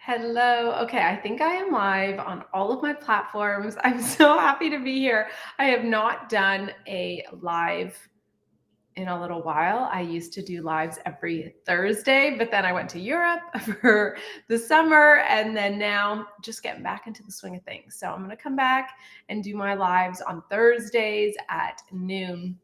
Hello. Okay, I think I am live on all of my platforms. I'm so happy to be here. I have not done a live in a little while. I used to do lives every Thursday, but then I went to Europe for the summer and then now just getting back into the swing of things. So I'm going to come back and do my lives on Thursdays at noon.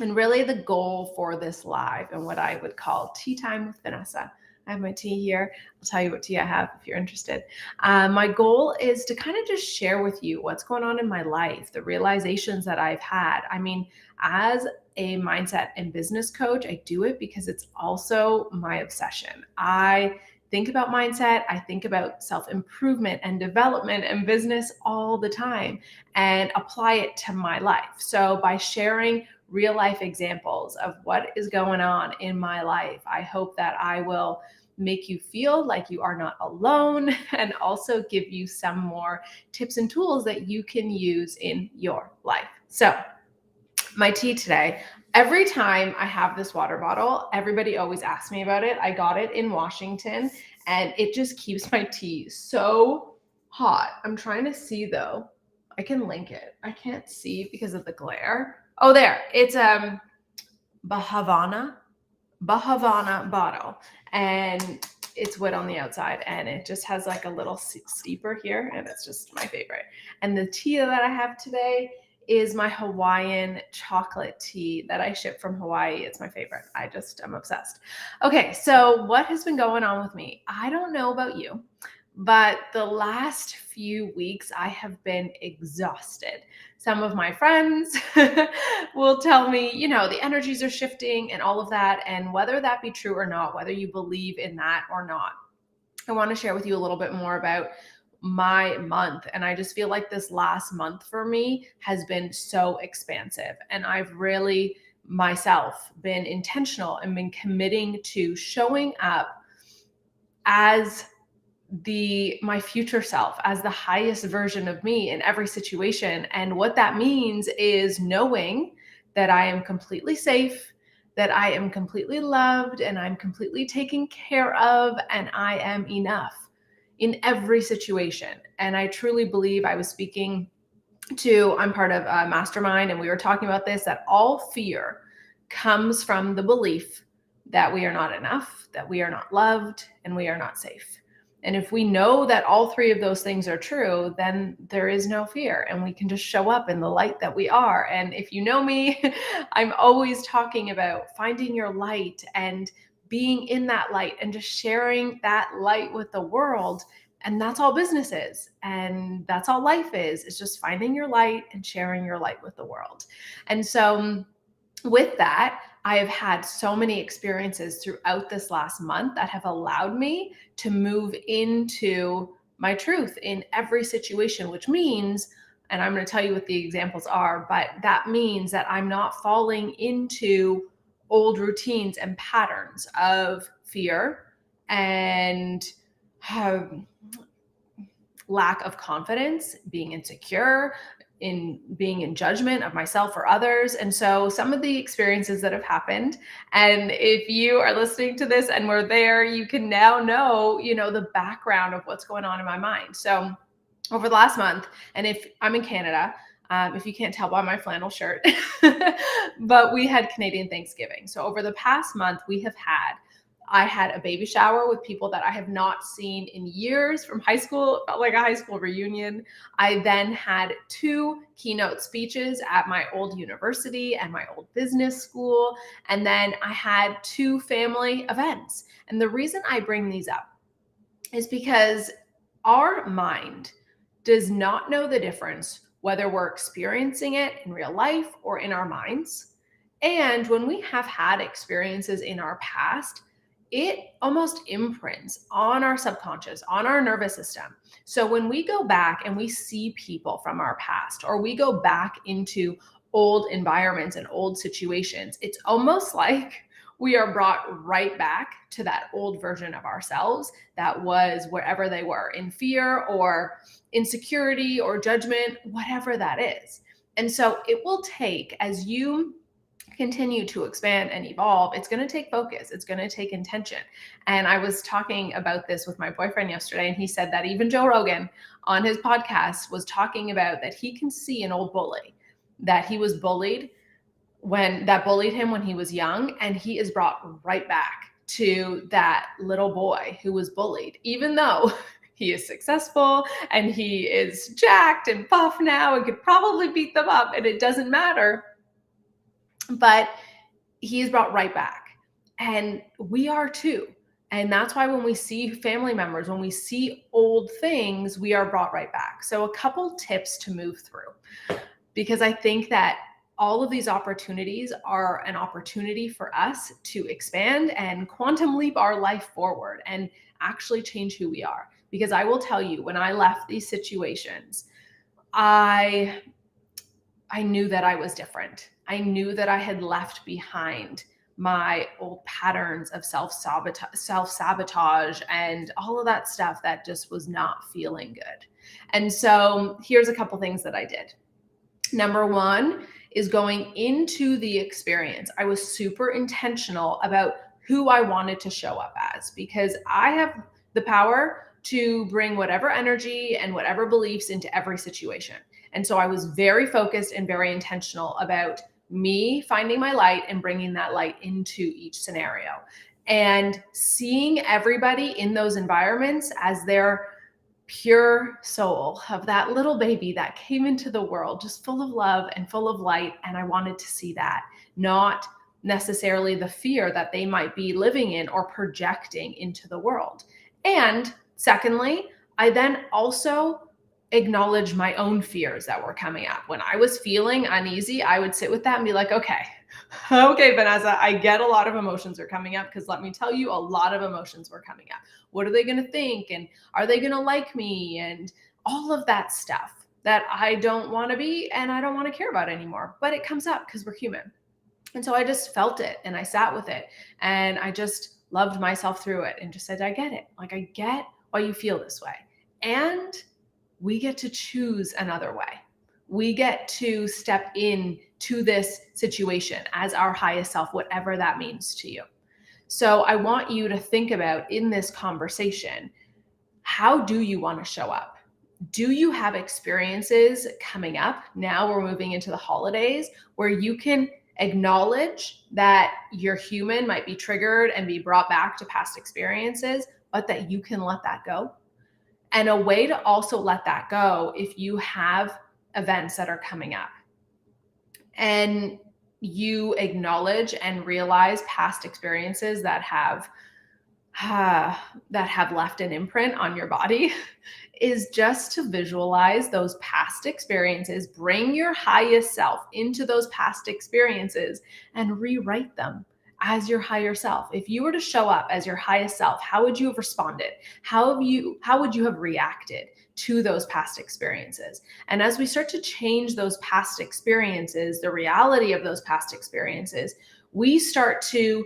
And really, the goal for this live and what I would call tea time with Vanessa. I have my tea here. I'll tell you what tea I have if you're interested. My goal is to kind of just share with you what's going on in my life, the realizations that I've had. I mean, as a mindset and business coach, I do it because it's also my obsession. I think about mindset, I think about self improvement and development and business all the time and apply it to my life. So by sharing real life examples of what is going on in my life, I hope that I will make you feel like you are not alone and also give you some more tips and tools that you can use in your life. So, my tea today, every time I have this water bottle, everybody always asks me about it. I got it in Washington and it just keeps my tea so hot. I'm trying to see though. I can link it. I can't see because of the glare. Oh, there. It's Bahavana Bahavana bottle, and it's wood on the outside, and it just has like a little steeper here, and it's just my favorite. And the tea that I have today is my Hawaiian chocolate tea that I ship from Hawaii. It's my favorite. I'm obsessed. Okay, so what has been going on with me? I don't know about you, but the last few weeks I have been exhausted. Some of my friends will tell me, the energies are shifting and all of that. And whether that be true or not, whether you believe in that or not, I want to share with you a little bit more about my month. And I just feel like this last month for me has been so expansive. And I've really myself been intentional and been committing to showing up as my future self, as the highest version of me in every situation. And what that means is knowing that I am completely safe, that I am completely loved, and I'm completely taken care of, and I am enough in every situation. And I truly believe, I'm part of a mastermind, and we were talking about this, that all fear comes from the belief that we are not enough, that we are not loved, and we are not safe. And if we know that all three of those things are true, then there is no fear and we can just show up in the light that we are. And if you know me, I'm always talking about finding your light and being in that light and just sharing that light with the world. And that's all business is. And that's all life is. It's just finding your light and sharing your light with the world. And so with that, I have had so many experiences throughout this last month that have allowed me to move into my truth in every situation, which means, and I'm going to tell you what the examples are, but that means that I'm not falling into old routines and patterns of fear and lack of confidence, being insecure, in being in judgment of myself or others. And so some of the experiences that have happened, and if you are listening to this and we're there, you can now know, the background of what's going on in my mind. So over the last month, and if I'm in Canada, if you can't tell by my flannel shirt, but we had Canadian Thanksgiving. So over the past month, I had a baby shower with people that I have not seen in years from high school, like a high school reunion. I then had 2 keynote speeches at my old university and my old business school. And then I had 2 family events. And the reason I bring these up is because our mind does not know the difference whether we're experiencing it in real life or in our minds. And when we have had experiences in our past, it almost imprints on our subconscious, on our nervous system. So when we go back and we see people from our past, or we go back into old environments and old situations, it's almost like we are brought right back to that old version of ourselves that was wherever they were, in fear or insecurity or judgment, whatever that is. And so it will take, as you continue to expand and evolve, it's going to take focus. It's going to take intention. And I was talking about this with my boyfriend yesterday, and he said that even Joe Rogan on his podcast was talking about that he can see an old bully, that he was bullied that bullied him when he was young, and he is brought right back to that little boy who was bullied, even though he is successful and he is jacked and buff now and could probably beat them up, and it doesn't matter. But he's brought right back. And we are too. And that's why when we see family members, when we see old things, we are brought right back. So, a couple tips to move through, because I think that all of these opportunities are an opportunity for us to expand and quantum leap our life forward and actually change who we are. Because I will tell you, when I left these situations, I knew that I was different. I knew that I had left behind my old patterns of self-sabotage and all of that stuff that just was not feeling good. And so here's a couple things that I did. Number one is going into the experience. I was super intentional about who I wanted to show up as, because I have the power to bring whatever energy and whatever beliefs into every situation. And so I was very focused and very intentional about me finding my light and bringing that light into each scenario, and seeing everybody in those environments as their pure soul of that little baby that came into the world just full of love and full of light. And I wanted to see that, not necessarily the fear that they might be living in or projecting into the world. And secondly, I then also acknowledge my own fears that were coming up. When I was feeling uneasy, I would sit with that and be like, okay, Vanessa, I get a lot of emotions are coming up, because let me tell you, a lot of emotions were coming up. What are they going to think? And are they going to like me? And all of that stuff that I don't want to be and I don't want to care about anymore. But it comes up because we're human. And so I just felt it and I sat with it and I just loved myself through it and just said, I get it. Like, I get why you feel this way. And we get to choose another way. We get to step in to this situation as our highest self, whatever that means to you. So I want you to think about, in this conversation, how do you want to show up? Do you have experiences coming up? Now we're moving into the holidays where you can acknowledge that your human might be triggered and be brought back to past experiences, but that you can let that go. And a way to also let that go, if you have events that are coming up and you acknowledge and realize past experiences that have left an imprint on your body, is just to visualize those past experiences, bring your highest self into those past experiences and rewrite them as your higher self. If you were to show up as your highest self, how would you have responded? How would you have reacted to those past experiences? And as we start to change those past experiences, the reality of those past experiences, we start to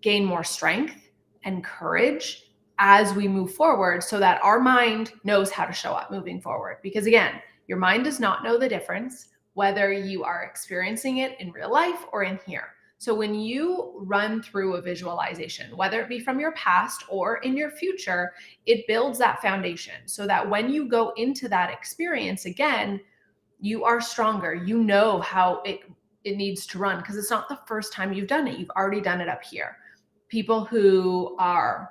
gain more strength and courage as we move forward, so that our mind knows how to show up moving forward. Because again, your mind does not know the difference whether you are experiencing it in real life or in here. So when you run through a visualization, whether it be from your past or in your future, it builds that foundation so that when you go into that experience again, you are stronger. You know how it needs to run, because it's not the first time you've done it. You've already done it up here. People who are,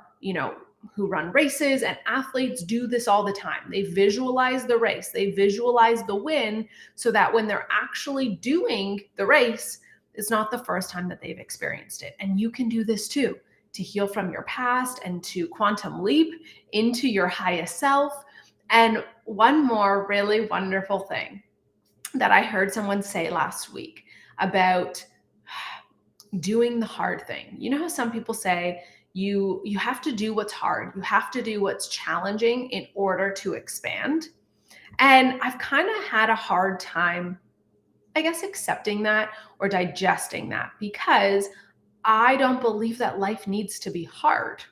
who run races and athletes do this all the time. They visualize the race, they visualize the win, so that when they're actually doing the race, it's not the first time that they've experienced it. And you can do this too, to heal from your past and to quantum leap into your highest self. And one more really wonderful thing that I heard someone say last week about doing the hard thing. You know how some people say you have to do what's hard, you have to do what's challenging in order to expand. And I've kind of had a hard time, I guess, accepting that or digesting that, because I don't believe that life needs to be hard.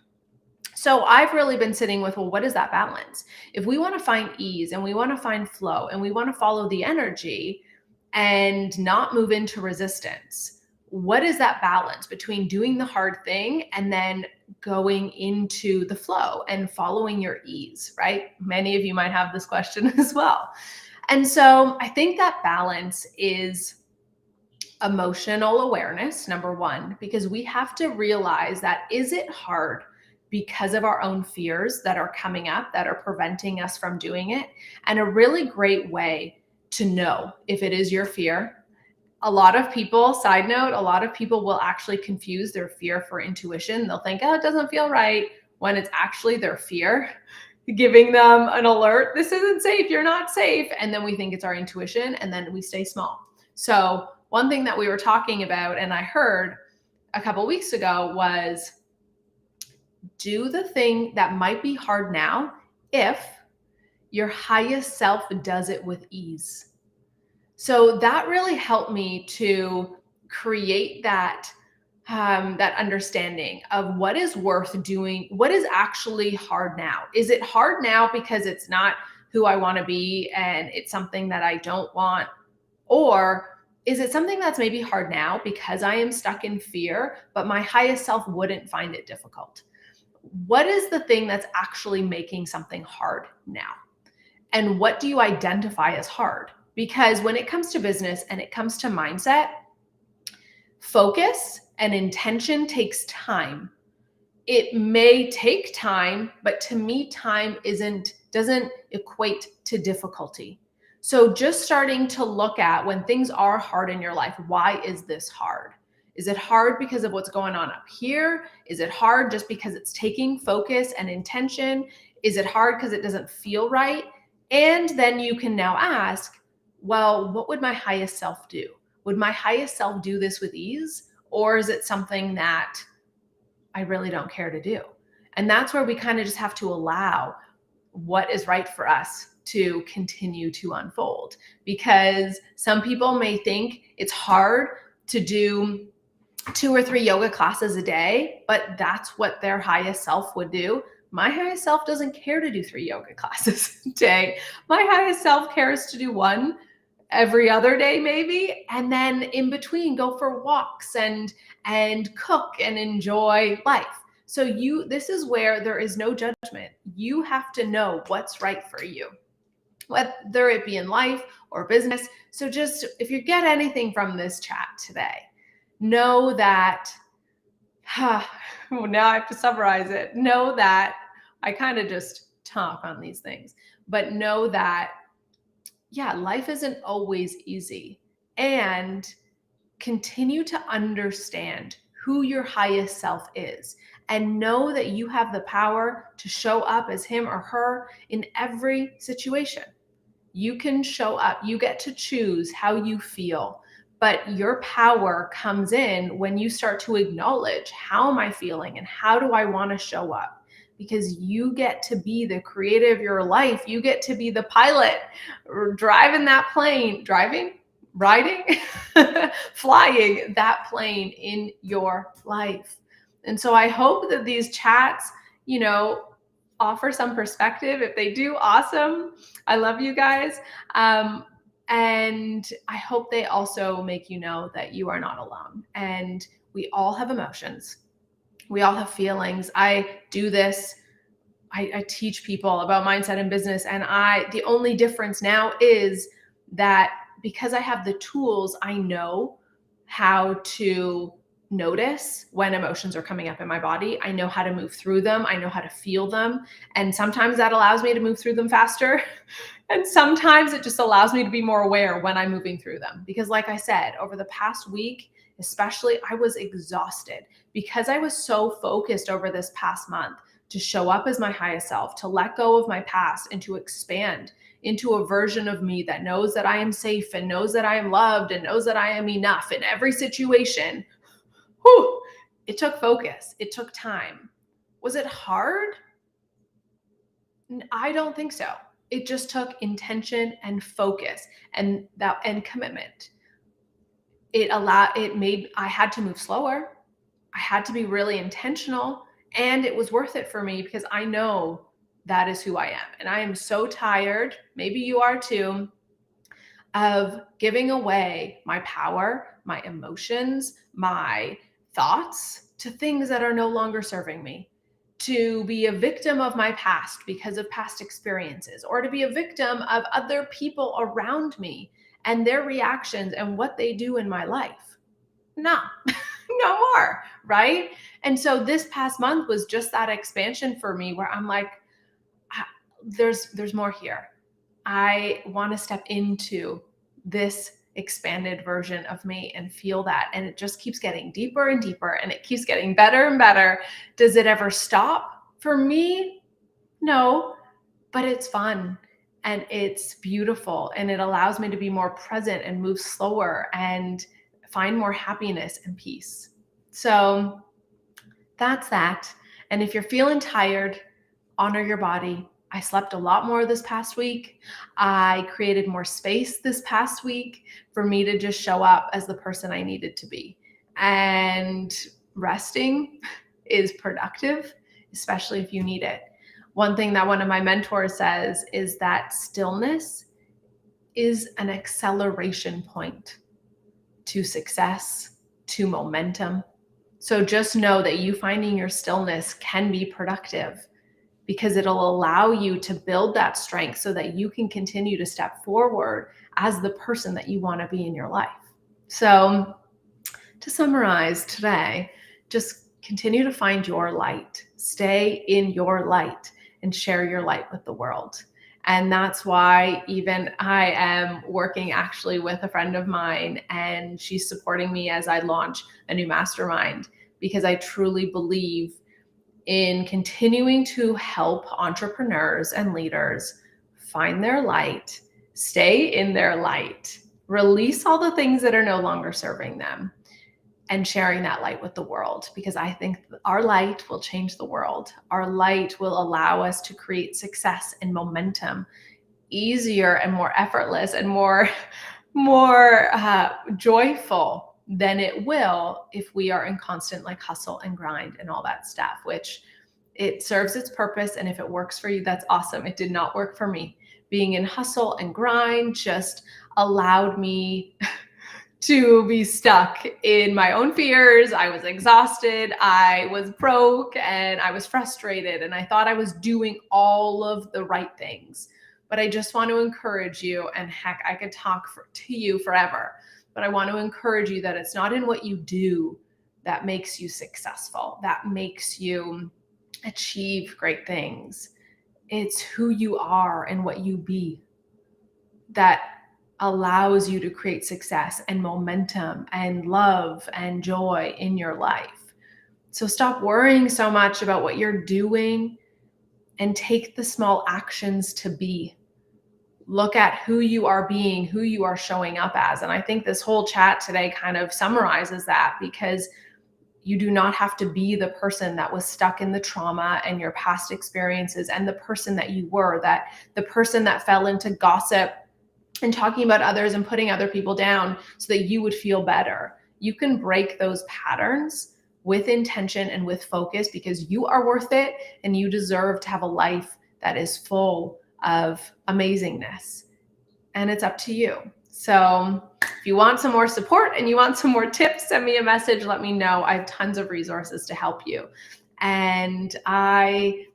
So I've really been sitting with, well, what is that balance? If we want to find ease and we want to find flow and we want to follow the energy and not move into resistance, what is that balance between doing the hard thing and then going into the flow and following your ease, right? Many of you might have this question as well. And so I think that balance is emotional awareness, number one, because we have to realize that is it hard because of our own fears that are coming up that are preventing us from doing it? And a really great way to know if it is your fear, a lot of people, side note, a lot of people will actually confuse their fear for intuition. They'll think, oh, it doesn't feel right, when it's actually their fear giving them an alert. This isn't safe. You're not safe. And then we think it's our intuition, and then we stay small. So one thing that we were talking about and I heard a couple weeks ago was do the thing that might be hard now if your highest self does it with ease. So that really helped me to create that understanding of what is worth doing, what is actually hard now. Is it hard now because it's not who I want to be and it's something that I don't want? Or is it something that's maybe hard now because I am stuck in fear, but my highest self wouldn't find it difficult? What is the thing that's actually making something hard now? And what do you identify as hard? Because when it comes to business and it comes to mindset, focus and intention takes time. It may take time, but to me, time doesn't equate to difficulty. So just starting to look at when things are hard in your life, why is this hard? Is it hard because of what's going on up here? Is it hard just because it's taking focus and intention? Is it hard because it doesn't feel right? And then you can now ask, well, what would my highest self do? Would my highest self do this with ease? Or is it something that I really don't care to do? And that's where we kind of just have to allow what is right for us to continue to unfold. Because some people may think it's hard to do 2 or 3 yoga classes a day, but that's what their highest self would do. My highest self doesn't care to do 3 yoga classes a day. My highest self cares to do 1 every other day maybe, and then in between go for walks and cook and enjoy life. So this is where there is no judgment. You have to know what's right for you, whether it be in life or business. So just if you get anything from this chat today, know that well, now I have to summarize it. Know that I kind of just talk on these things, but know that yeah, life isn't always easy, and continue to understand who your highest self is and know that you have the power to show up as him or her in every situation. You can show up. You get to choose how you feel, but your power comes in when you start to acknowledge, how am I feeling and how do I want to show up? Because you get to be the creator of your life. You get to be the pilot driving that plane, riding, flying that plane in your life. And so I hope that these chats, offer some perspective. If they do, awesome. I love you guys. And I hope they also make you know that you are not alone. And we all have emotions. We all have feelings. I do this. I teach people about mindset and business. And the only difference now is that because I have the tools, I know how to notice when emotions are coming up in my body. I know how to move through them. I know how to feel them. And sometimes that allows me to move through them faster. And sometimes it just allows me to be more aware when I'm moving through them. Because like I said, over the past week, especially, I was exhausted because I was so focused over this past month to show up as my highest self, to let go of my past and to expand into a version of me that knows that I am safe and knows that I am loved and knows that I am enough in every situation. Whew, it took focus. It took time. Was it hard? I don't think so. It just took intention and focus and commitment. I had to move slower. I had to be really intentional, and it was worth it for me because I know that is who I am. And I am so tired. Maybe you are too, of giving away my power, my emotions, my thoughts to things that are no longer serving me, to be a victim of my past because of past experiences, or to be a victim of other people around me and their reactions and what they do in my life. No, no more, right? And so this past month was just that expansion for me where I'm like, there's more here. I want to step into this expanded version of me and feel that. And it just keeps getting deeper and deeper and it keeps getting better and better. Does it ever stop? For me, no, but it's fun and it's beautiful and it allows me to be more present and move slower and find more happiness and peace. So that's that. And if you're feeling tired, honor your body. I slept a lot more this past week. I created more space this past week for me to just show up as the person I needed to be. And resting is productive, especially if you need it. One thing that one of my mentors says is that stillness is an acceleration point to success, to momentum. So just know that you finding your stillness can be productive because it'll allow you to build that strength so that you can continue to step forward as the person that you want to be in your life. So to summarize today, just continue to find your light, stay in your light and share your light with the world. And that's why even I am working actually with a friend of mine and she's supporting me as I launch a new mastermind because I truly believe in continuing to help entrepreneurs and leaders find their light, stay in their light, release all the things that are no longer serving them, and sharing that light with the world. Because I think our light will change the world. Our light will allow us to create success and momentum easier and more effortless and more joyful than it will if we are in constant like hustle and grind and all that stuff, which it serves its purpose. And if it works for you, that's awesome. It did not work for me. Being in hustle and grind just allowed me to be stuck in my own fears. I was exhausted. I was broke and I was frustrated and I thought I was doing all of the right things. But I just want to encourage you, and heck, I could talk to you forever, but I want to encourage you that it's not in what you do that makes you successful, that makes you achieve great things. It's who you are and what you be that allows you to create success and momentum and love and joy in your life. So stop worrying so much about what you're doing and take the small actions to be. Look at who you are being, who you are showing up as. And I think this whole chat today kind of summarizes that, because you do not have to be the person that was stuck in the trauma and your past experiences and the person that you were, that the person that fell into gossip and talking about others and putting other people down so that you would feel better. You can break those patterns with intention and with focus, because you are worth it and you deserve to have a life that is full of amazingness. And it's up to you. So if you want some more support and you want some more tips, send me a message, let me know. I have tons of resources to help you. And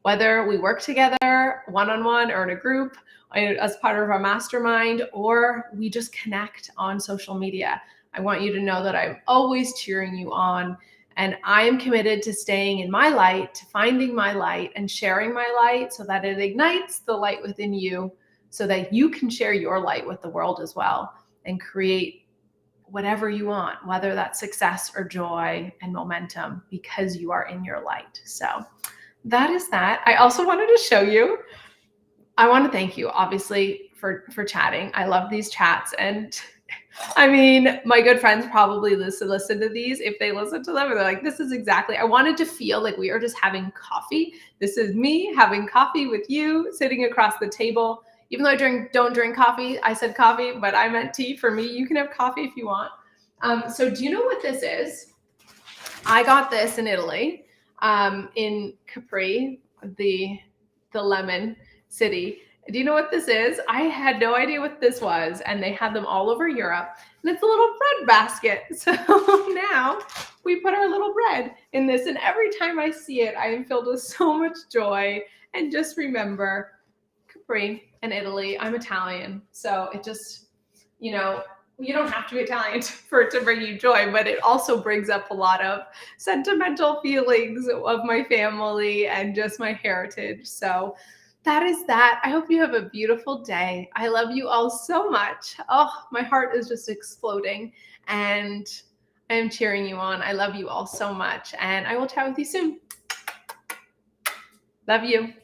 whether we work together one-on-one or in a group as part of our mastermind, or we just connect on social media, I want you to know that I'm always cheering you on. And I am committed to staying in my light, to finding my light and sharing my light so that it ignites the light within you, so that you can share your light with the world as well and create whatever you want, whether that's success or joy and momentum, because you are in your light. So that is that. I also wanted to show you, I want to thank you, obviously, for chatting. I love these chats. And I mean, my good friends probably listen to these. If they listen to them, they're like, this is exactly, I wanted to feel like we are just having coffee. This is me having coffee with you, sitting across the table. Even though I don't drink coffee, I said coffee, but I meant tea. For me, you can have coffee if you want. So do you know what this is? I got this in Italy, in Capri, the lemon city. Do you know what this is? I had no idea what this was, and they had them all over Europe. And it's a little bread basket. So now we put our little bread in this, and every time I see it, I am filled with so much joy. And just remember, Capri and Italy. I'm Italian, so it just, you know, you don't have to be Italian for it to bring you joy, but it also brings up a lot of sentimental feelings of my family and just my heritage. So that is that. I hope you have a beautiful day. I love you all so much. Oh, my heart is just exploding, and I am cheering you on. I love you all so much, and I will chat with you soon. Love you.